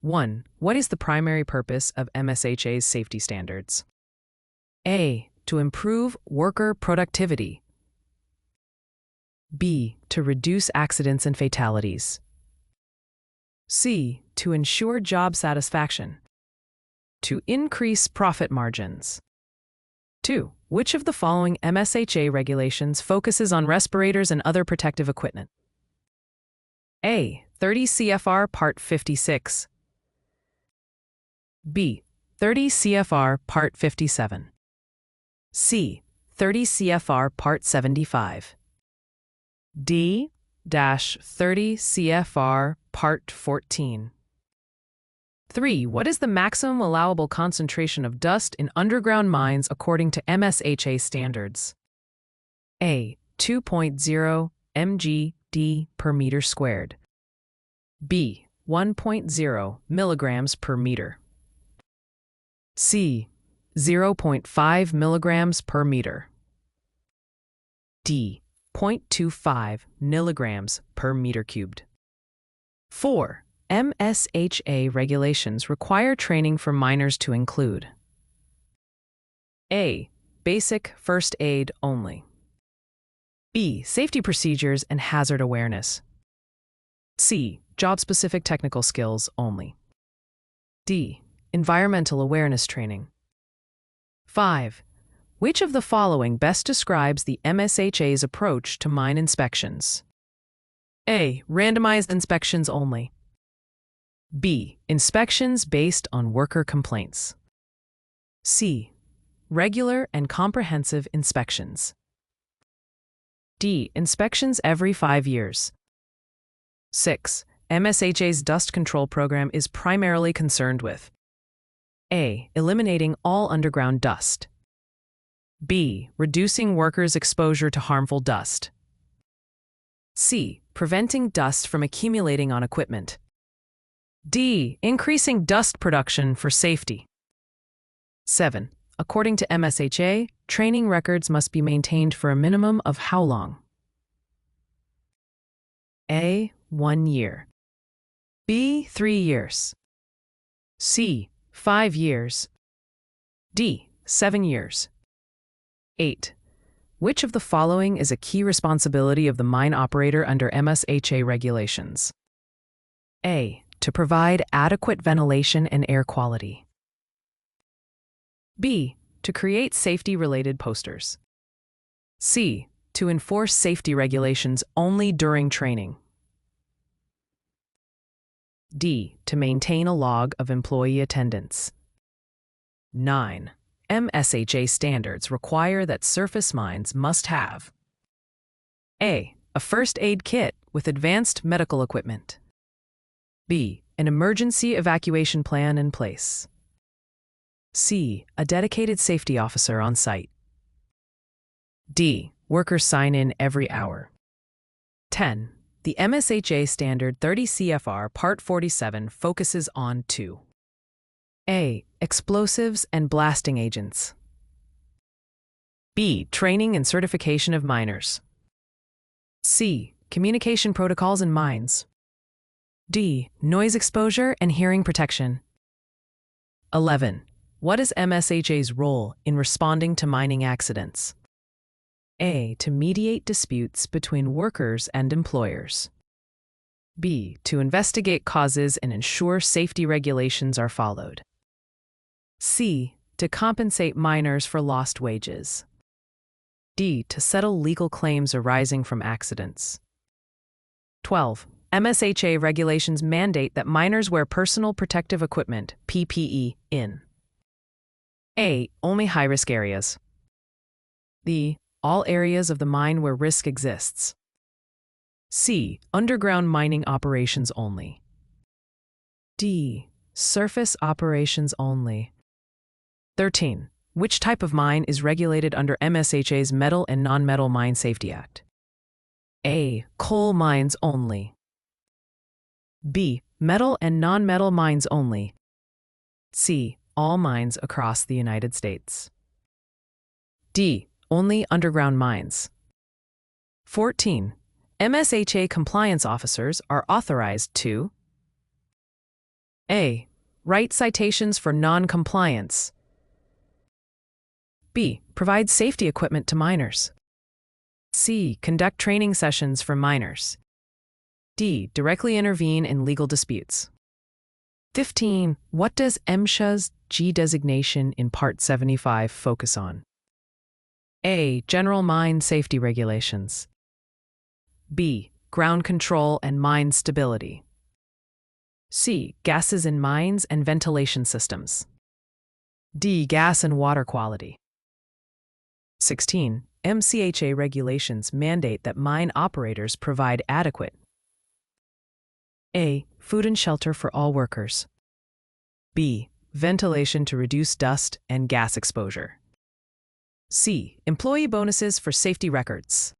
1. What is the primary purpose of MSHA's safety standards? A. To improve worker productivity. B. To reduce accidents and fatalities. C. To ensure job satisfaction. To increase profit margins. 2. Which of the following MSHA regulations focuses on respirators and other protective equipment? A. 30 CFR Part 56. B. 30 CFR Part 57. C. 30 CFR Part 75. D. 30 CFR Part 14. 3. What is the maximum allowable concentration of dust in underground mines according to MSHA standards? A. 2.0 mg/d per meter squared. B. 1.0 milligrams per meter. C. 0.5 milligrams per meter. D. 0.25 milligrams per meter cubed. 4. MSHA regulations require training for miners to include: A. Basic first aid only. B. Safety procedures and hazard awareness. C. Job-specific technical skills only. D. Environmental awareness training. 5. Which of the following best describes the MSHA's approach to mine inspections? A. Randomized inspections only. B. Inspections based on worker complaints. C. Regular and comprehensive inspections. D. Inspections every 5 years. 6. MSHA's dust control program is primarily concerned with: A. Eliminating all underground dust. B. Reducing workers' exposure to harmful dust. C. Preventing dust from accumulating on equipment. D. Increasing dust production for safety. 7. According to MSHA, training records must be maintained for a minimum of how long? A. 1 year. B. 3 years. C. 5 years. D. 7 years. 8. Which of the following is a key responsibility of the mine operator under MSHA regulations? A. To provide adequate ventilation and air quality. B. To create safety-related posters. C. To enforce safety regulations only during training. D. To maintain a log of employee attendance. 9. MSHA standards require that surface mines must have: A. A first aid kit with advanced medical equipment. B. An emergency evacuation plan in place. C. A dedicated safety officer on site. D. Workers sign in every hour. 10. The MSHA Standard 30 CFR Part 47 focuses on 2. A. Explosives and blasting agents. B. Training and certification of miners. C. Communication protocols in mines. D. Noise exposure and hearing protection. 11. What is MSHA's role in responding to mining accidents? A. To mediate disputes between workers and employers. B. To investigate causes and ensure safety regulations are followed. C. To compensate miners for lost wages. D. To settle legal claims arising from accidents. 12. MSHA regulations mandate that miners wear personal protective equipment, PPE, in: A. Only high-risk areas. B. All areas of the mine where risk exists. C. Underground mining operations only. D. Surface operations only. 13. Which type of mine is regulated under MSHA's Metal and Non-Metal Mine Safety Act? A. Coal mines only. B. Metal and non-metal mines only. C. All mines across the United States. D. Only underground mines. 14. MSHA compliance officers are authorized to: A. Write citations for non-compliance. B. Provide safety equipment to miners. C. Conduct training sessions for miners. D. Directly intervene in legal disputes. 15. What does MSHA's G designation in Part 75 focus on? A. General mine safety regulations. B. Ground control and mine stability. C. Gases in mines and ventilation systems. D. Gas and water quality. 16. MSHA regulations mandate that mine operators provide adequate A. Food and shelter for all workers. B. Ventilation to reduce dust and gas exposure. C. Employee bonuses for safety records.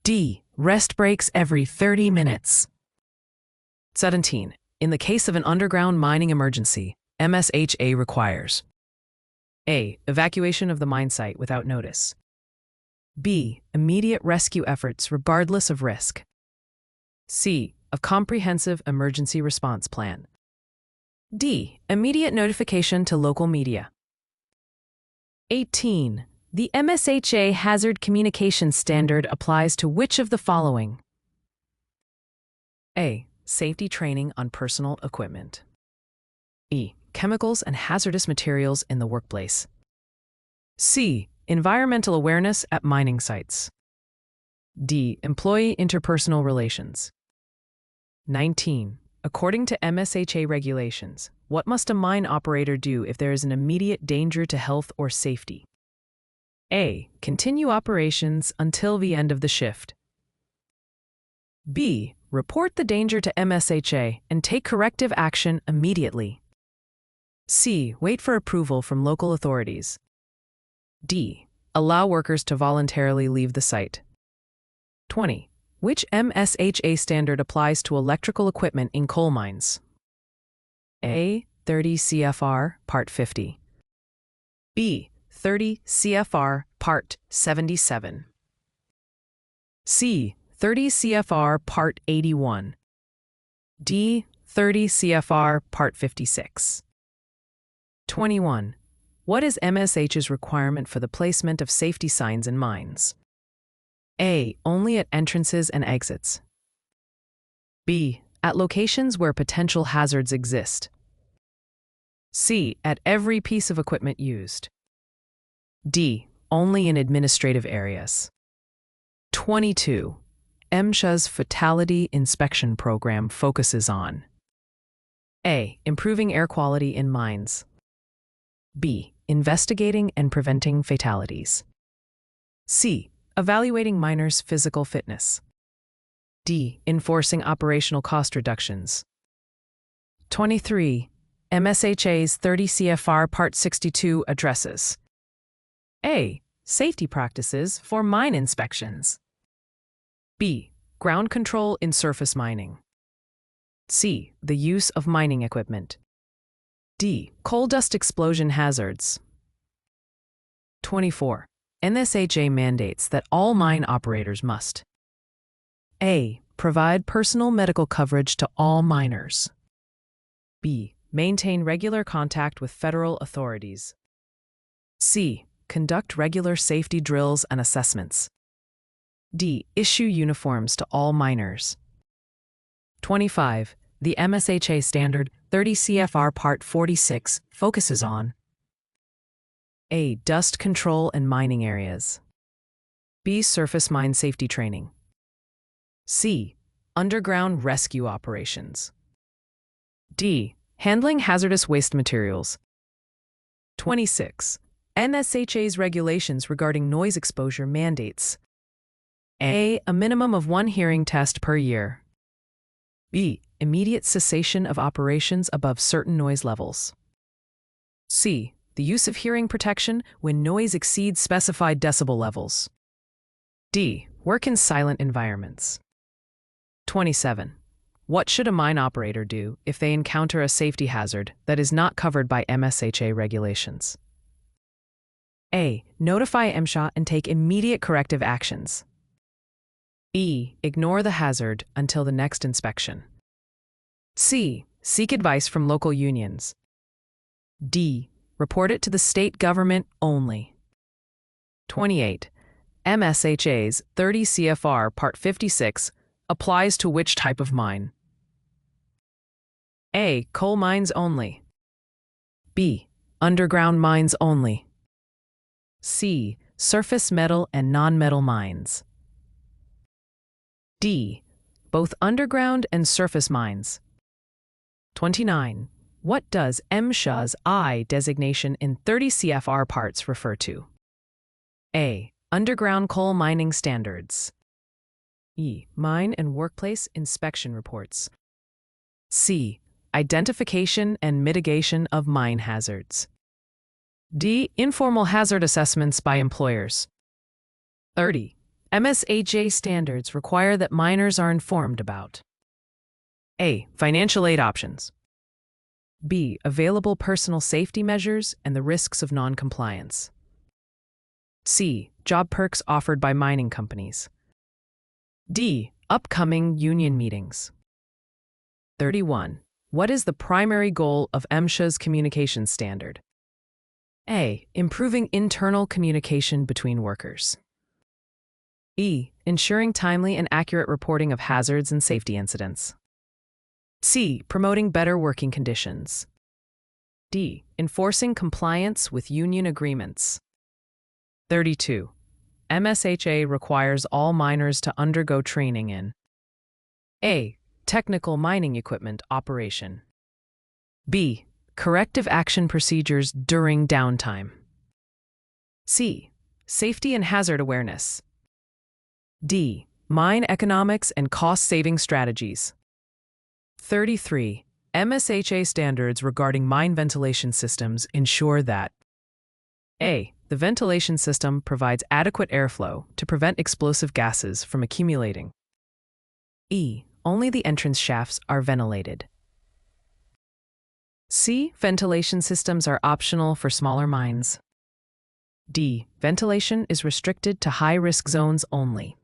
D. Rest breaks every 30 minutes. 17. In the case of an underground mining emergency, MSHA requires A. Evacuation of the mine site without notice. B. Immediate rescue efforts regardless of risk. C. A comprehensive emergency response plan. D. Immediate notification to local media. 18. The MSHA Hazard Communication Standard applies to which of the following? A. Safety training on personal equipment. E. Chemicals and hazardous materials in the workplace. C. Environmental awareness at mining sites. D. Employee interpersonal relations. 19. According to MSHA regulations, what must a mine operator do if there is an immediate danger to health or safety? A. Continue operations until the end of the shift. B. Report the danger to MSHA and take corrective action immediately. C. Wait for approval from local authorities. D. Allow workers to voluntarily leave the site. 20. Which MSHA standard applies to electrical equipment in coal mines? A. 30 CFR Part 50. B. 30 CFR Part 77. C. 30 CFR Part 81. D. 30 CFR Part 56. 21. What is MSH's requirement for the placement of safety signs in mines? A. Only at entrances and exits. B. At locations where potential hazards exist. C. At every piece of equipment used. D. Only in administrative areas. 22. MSHA's Fatality Inspection Program focuses on A. Improving air quality in mines. B. Investigating and preventing fatalities. C. Evaluating miners' physical fitness. D. Enforcing operational cost reductions. 23. MSHA's 30 CFR Part 62 addresses A. Safety practices for mine inspections. B. Ground control in surface mining. C. The use of mining equipment. D. Coal dust explosion hazards. 24. MSHA mandates that all mine operators must A. Provide personal medical coverage to all miners. B. Maintain regular contact with federal authorities. C. Conduct regular safety drills and assessments. D. Issue uniforms to all miners. 25. The MSHA Standard 30 CFR Part 46 focuses on A. Dust control in mining areas. B. Surface mine safety training. C. Underground rescue operations. D. Handling hazardous waste materials. 26. MSHA's regulations regarding noise exposure mandates A. A minimum of 1 hearing test per year. B. Immediate cessation of operations above certain noise levels. C. The use of hearing protection when noise exceeds specified decibel levels. D. Work in silent environments. 27. What should a mine operator do if they encounter a safety hazard that is not covered by MSHA regulations? A. Notify MSHA and take immediate corrective actions. B. Ignore the hazard until the next inspection. C. Seek advice from local unions. D. Report it to the state government only. 28. MSHA's 30 CFR Part 56 applies to which type of mine? A. Coal mines only. B. Underground mines only. C. Surface metal and non-metal mines. D. Both underground and surface mines. 29. What does MSHA's I designation in 30 CFR parts refer to? A. Underground coal mining standards. E. Mine and workplace inspection reports. C. Identification and mitigation of mine hazards. D. Informal hazard assessments by employers. 30. MSHA standards require that miners are informed about A. Financial aid options. B. Available personal safety measures and the risks of non-compliance. C. Job perks offered by mining companies. D. Upcoming union meetings. 31. What is the primary goal of MSHA's communication standard? A. Improving internal communication between workers. E. Ensuring timely and accurate reporting of hazards and safety incidents. C. Promoting better working conditions. D. Enforcing compliance with union agreements. 32. MSHA requires all miners to undergo training in A. Technical mining equipment operation. B. Corrective action procedures during downtime. C. Safety and hazard awareness. D. Mine economics and cost-saving strategies. 33. MSHA standards regarding mine ventilation systems ensure that A. The ventilation system provides adequate airflow to prevent explosive gases from accumulating. E. Only the entrance shafts are ventilated. C. Ventilation systems are optional for smaller mines. D. Ventilation is restricted to high-risk zones only.